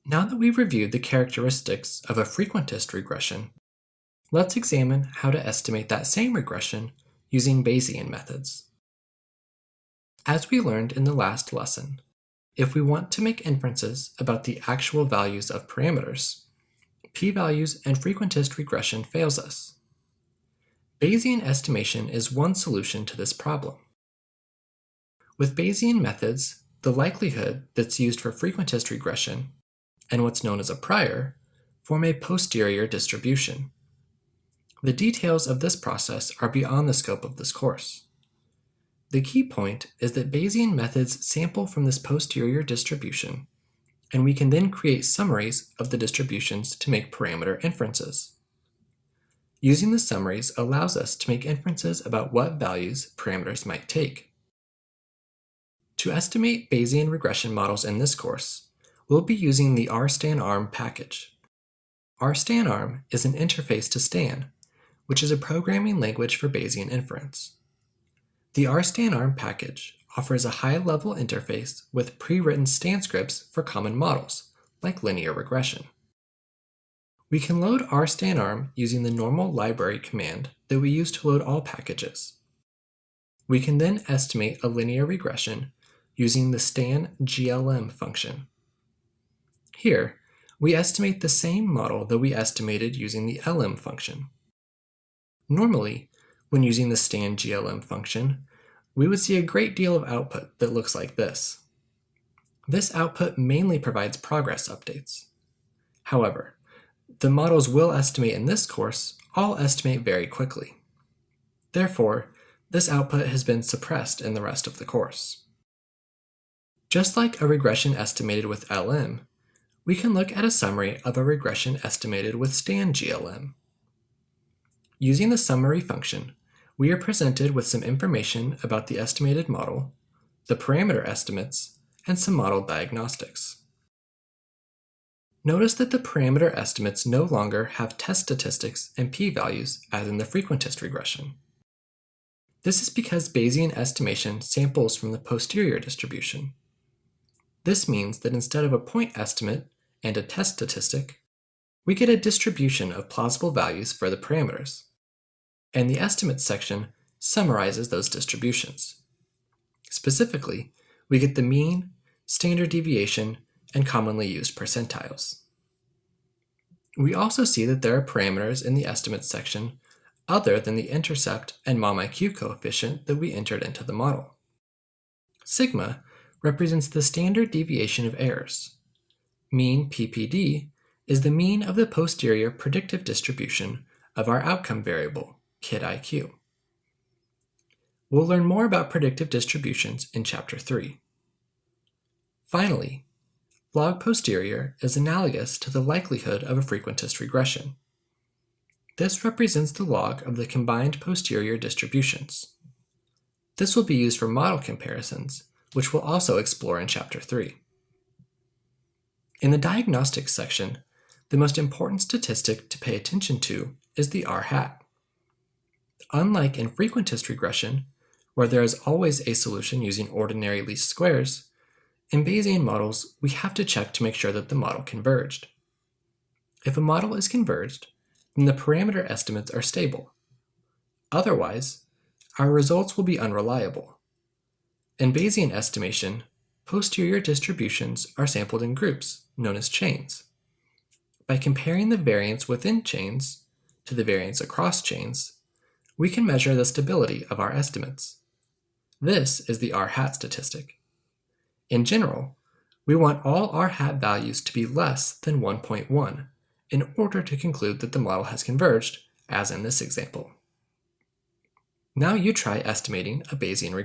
Now that we've reviewed the characteristics of a frequentist regression, let's examine how to estimate that same regression using Bayesian methods. As we learned in the last lesson, if we want to make inferences about the actual values of parameters, p-values and frequentist regression fails us. Bayesian estimation is one solution to this problem. With Bayesian methods, the likelihood that's used for frequentist regression and what's known as a prior form a posterior distribution. The details of this process are beyond the scope of this course. The key point is that Bayesian methods sample from this posterior distribution, and we can then create summaries of the distributions to make parameter inferences. Using the summaries allows us to make inferences about what values parameters might take. To estimate Bayesian regression models in this course, we'll be using the OurStandArm package. OurStandArm is an interface to Stan, which is a programming language for Bayesian inference. The OurStandArm package offers a high-level interface with pre-written Stan scripts for common models, like linear regression. We can load OurStandArm using the normal library command that we use to load all packages. We can then estimate a linear regression using the stanglm function. Here, we estimate the same model that we estimated using the lm function. Normally, when using the stanglm function, we would see a great deal of output that looks like this. This output mainly provides progress updates. However, the models we'll estimate in this course all estimate very quickly. Therefore, this output has been suppressed in the rest of the course. Just like a regression estimated with LM, we can look at a summary of a regression estimated with stanglm. Using the summary function, we are presented with some information about the estimated model, the parameter estimates, and some model diagnostics. Notice that the parameter estimates no longer have test statistics and p-values as in the frequentist regression. This is because Bayesian estimation samples from the posterior distribution. This means that instead of a point estimate and a test statistic, we get a distribution of plausible values for the parameters, and the estimates section summarizes those distributions. Specifically, we get the mean, standard deviation, and commonly used percentiles. We also see that there are parameters in the estimates section other than the intercept and MOMIQ coefficient that we entered into the model. Sigma represents the standard deviation of errors. Mean PPD is the mean of the posterior predictive distribution of our outcome variable, KidIQ. We'll learn more about predictive distributions in Chapter 3. Finally, log posterior is analogous to the likelihood of a frequentist regression. This represents the log of the combined posterior distributions. This will be used for model comparisons, which we'll also explore in Chapter 3. In the diagnostics section, the most important statistic to pay attention to is the R-hat. Unlike in frequentist regression, where there is always a solution using ordinary least squares, in Bayesian models, we have to check to make sure that the model converged. If a model is converged, then the parameter estimates are stable. Otherwise, our results will be unreliable. In Bayesian estimation, posterior distributions are sampled in groups, known as chains. By comparing the variance within chains to the variance across chains, we can measure the stability of our estimates. This is the R-hat statistic. In general, we want all R-hat values to be less than 1.1 in order to conclude that the model has converged, as in this example. Now you try estimating a Bayesian regression.